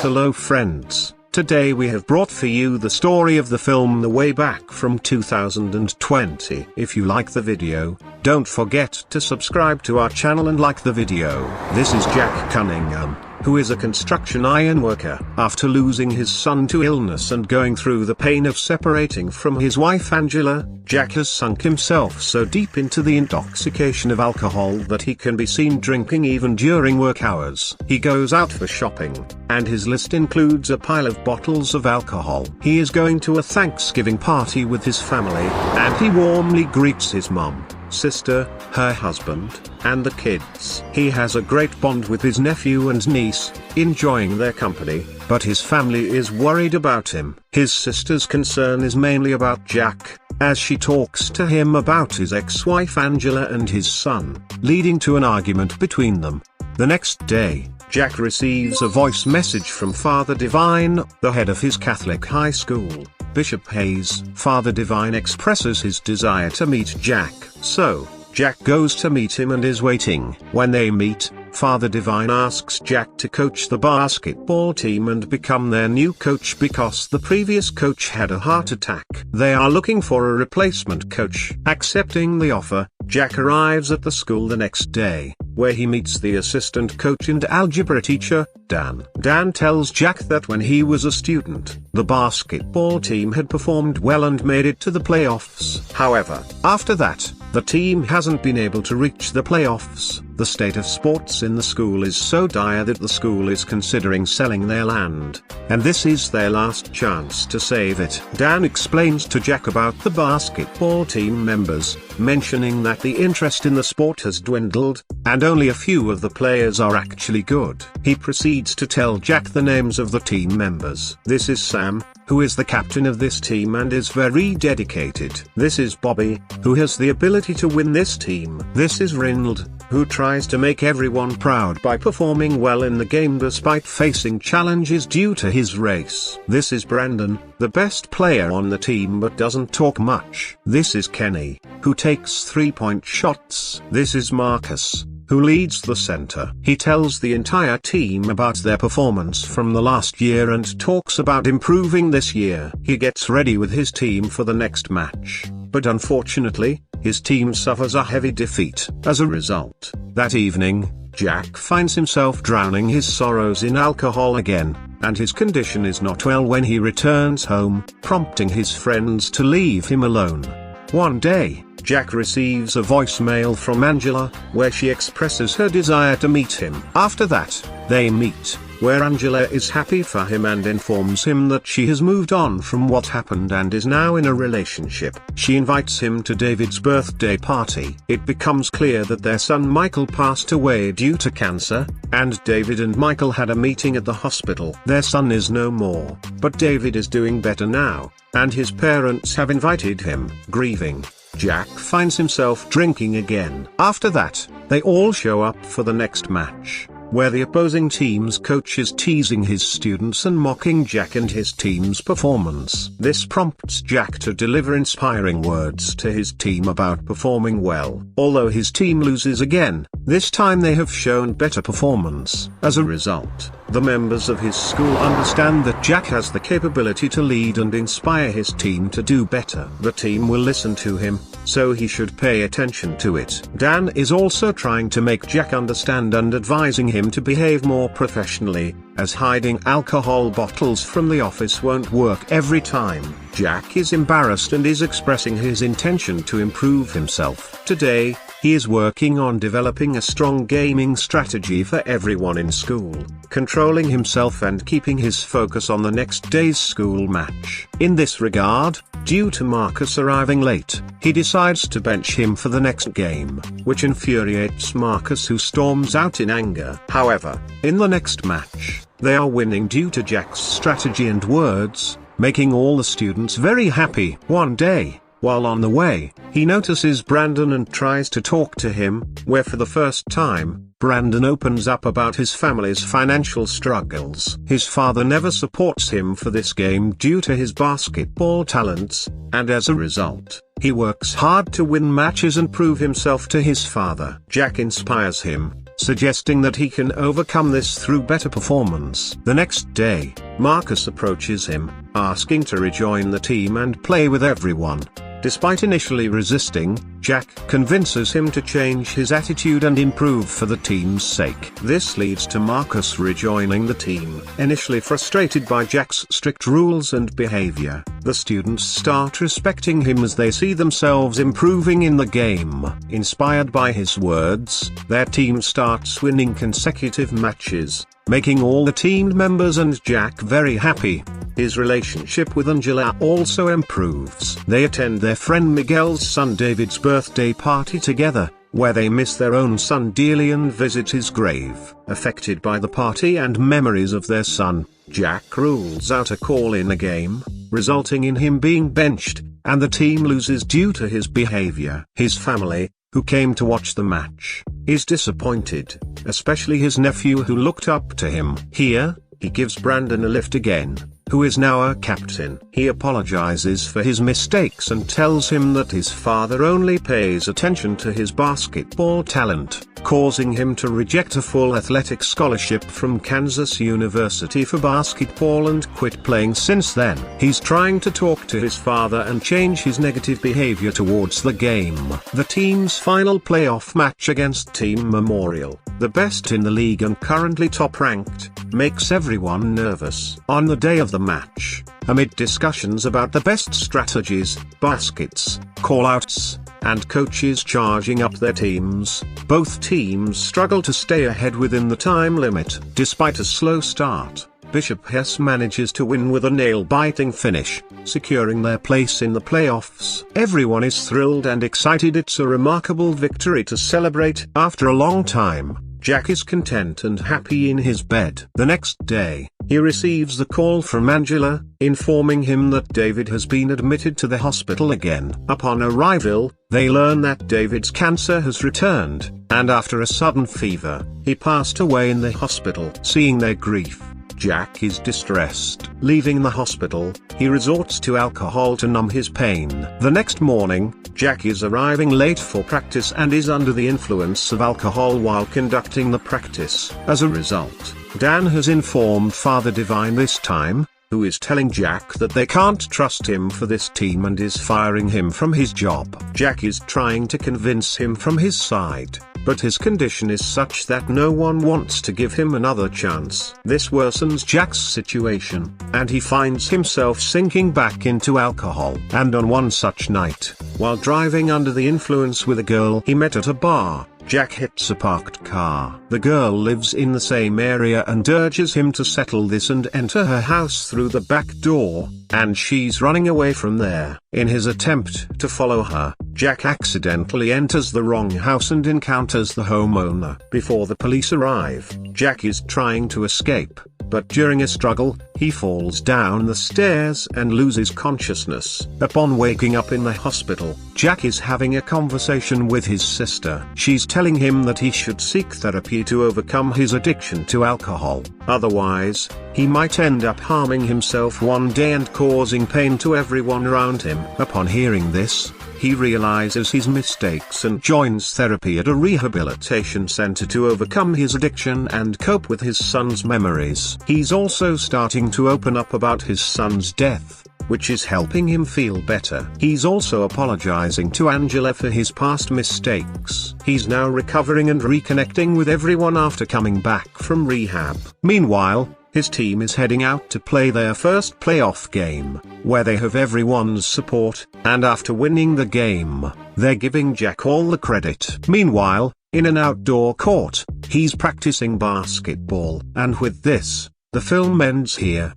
Hello friends, today we have brought for you the story of the film The Way Back from 2020. If you like the video, don't forget to subscribe to our channel and like the video. This is Jack Cunningham, who is a construction iron worker. After losing his son to illness and going through the pain of separating from his wife Angela, Jack has sunk himself so deep into the intoxication of alcohol that he can be seen drinking even during work hours. He goes out for shopping, and his list includes a pile of bottles of alcohol. He is going to a Thanksgiving party with his family, and he warmly greets his mom, sister, her husband, and the kids. He has a great bond with his nephew and niece, enjoying their company, but his family is worried about him. His sister's concern is mainly about Jack, as she talks to him about his ex-wife Angela and his son, leading to an argument between them. The next day, Jack receives a voice message from Father Divine, the head of his Catholic high school, Bishop Hayes. Father Divine expresses his desire to meet Jack, so Jack goes to meet him and is waiting. When they meet, Father Divine asks Jack to coach the basketball team and become their new coach because the previous coach had a heart attack. They are looking for a replacement coach. Accepting the offer, Jack arrives at the school the next day, where he meets the assistant coach and algebra teacher, Dan. Dan tells Jack that when he was a student, the basketball team had performed well and made it to the playoffs. However, after that, the team hasn't been able to reach the playoffs. The state of sports in the school is so dire that the school is considering selling their land, and this is their last chance to save it. Dan explains to Jack about the basketball team members, mentioning that the interest in the sport has dwindled, and only a few of the players are actually good. He proceeds to tell Jack the names of the team members. This is Sam, who is the captain of this team and is very dedicated. This is Bobby, who has the ability to win this team. This is Rinald, who tries to make everyone proud by performing well in the game despite facing challenges due to his race. This is Brandon, the best player on the team but doesn't talk much. This is Kenny, who takes 3-point shots. This is Marcus, who leads the center. He tells the entire team about their performance from the last year and talks about improving this year. He gets ready with his team for the next match, but unfortunately, his team suffers a heavy defeat. As a result, that evening, Jack finds himself drowning his sorrows in alcohol again, and his condition is not well when he returns home, prompting his friends to leave him alone. One day, Jack receives a voicemail from Angela, where she expresses her desire to meet him. After that, they meet, where Angela is happy for him and informs him that she has moved on from what happened and is now in a relationship. She invites him to David's birthday party. It becomes clear that their son Michael passed away due to cancer, and David and Michael had a meeting at the hospital. Their son is no more, but David is doing better now, and his parents have invited him. Grieving, Jack finds himself drinking again. After that, they all show up for the next match, where the opposing team's coach is teasing his students and mocking Jack and his team's performance. This prompts Jack to deliver inspiring words to his team about performing well. Although his team loses again, this time they have shown better performance. As a result, the members of his school understand that Jack has the capability to lead and inspire his team to do better. The team will listen to him, so he should pay attention to it. Dan is also trying to make Jack understand and advising him to behave more professionally, as hiding alcohol bottles from the office won't work every time. Jack is embarrassed and is expressing his intention to improve himself. Today, he is working on developing a strong gaming strategy for everyone in school, controlling himself and keeping his focus on the next day's school match. In this regard, due to Marcus arriving late, he decides to bench him for the next game, which infuriates Marcus, who storms out in anger. However, in the next match, they are winning due to Jack's strategy and words, making all the students very happy. One day, while on the way, he notices Brandon and tries to talk to him, where for the first time, Brandon opens up about his family's financial struggles. His father never supports him for this game due to his basketball talents, and as a result, he works hard to win matches and prove himself to his father. Jack inspires him, suggesting that he can overcome this through better performance. The next day, Marcus approaches him, asking to rejoin the team and play with everyone. Despite initially resisting, Jack convinces him to change his attitude and improve for the team's sake. This leads to Marcus rejoining the team. Initially frustrated by Jack's strict rules and behavior, the students start respecting him as they see themselves improving in the game. Inspired by his words, their team starts winning consecutive matches, making all the team members and Jack very happy. His relationship with Angela also improves. They attend their friend Miguel's son David's birthday party together, where they miss their own son dearly and visit his grave. Affected by the party and memories of their son, Jack rules out a call in a game, resulting in him being benched, and the team loses due to his behavior. His family, who came to watch the match, is disappointed, especially his nephew who looked up to him. Here, he gives Brandon a lift again, who is now a captain. He apologizes for his mistakes and tells him that his father only pays attention to his basketball talent, causing him to reject a full athletic scholarship from Kansas University for basketball and quit playing since then. He's trying to talk to his father and change his negative behavior towards the game. The team's final playoff match against Team Memorial, the best in the league and currently top-ranked, makes everyone nervous. On the day of the match, amid discussions about the best strategies, baskets, call-outs, and coaches charging up their teams, both teams struggle to stay ahead within the time limit. Despite a slow start, Bishop Hess manages to win with a nail-biting finish, securing their place in the playoffs. Everyone is thrilled and excited. It's a remarkable victory to celebrate. After a long time, Jack is content and happy in his bed. The next day, he receives a call from Angela, informing him that David has been admitted to the hospital again. Upon arrival, they learn that David's cancer has returned, and after a sudden fever, he passed away in the hospital. Seeing their grief, Jack is distressed. Leaving the hospital, he resorts to alcohol to numb his pain. The next morning, Jack is arriving late for practice and is under the influence of alcohol while conducting the practice. As a result, Dan has informed Father Divine this time, who is telling Jack that they can't trust him for this team and is firing him from his job. Jack is trying to convince him from his side, but his condition is such that no one wants to give him another chance. This worsens Jack's situation, and he finds himself sinking back into alcohol. And on one such night, while driving under the influence with a girl he met at a bar, Jack hits a parked car. The girl lives in the same area and urges him to settle this and enter her house through the back door, and she's running away from there. In his attempt to follow her, Jack accidentally enters the wrong house and encounters the homeowner. Before the police arrive, Jack is trying to escape, but during a struggle, he falls down the stairs and loses consciousness. Upon waking up in the hospital, Jack is having a conversation with his sister. She's telling him that he should seek therapy to overcome his addiction to alcohol. Otherwise, he might end up harming himself one day and causing pain to everyone around him. Upon hearing this, he realizes his mistakes and joins therapy at a rehabilitation center to overcome his addiction and cope with his son's memories. He's also starting to open up about his son's death, which is helping him feel better. He's also apologizing to Angela for his past mistakes. He's now recovering and reconnecting with everyone after coming back from rehab. Meanwhile, his team is heading out to play their first playoff game, where they have everyone's support, and after winning the game, they're giving Jack all the credit. Meanwhile, in an outdoor court, he's practicing basketball. And with this, the film ends here.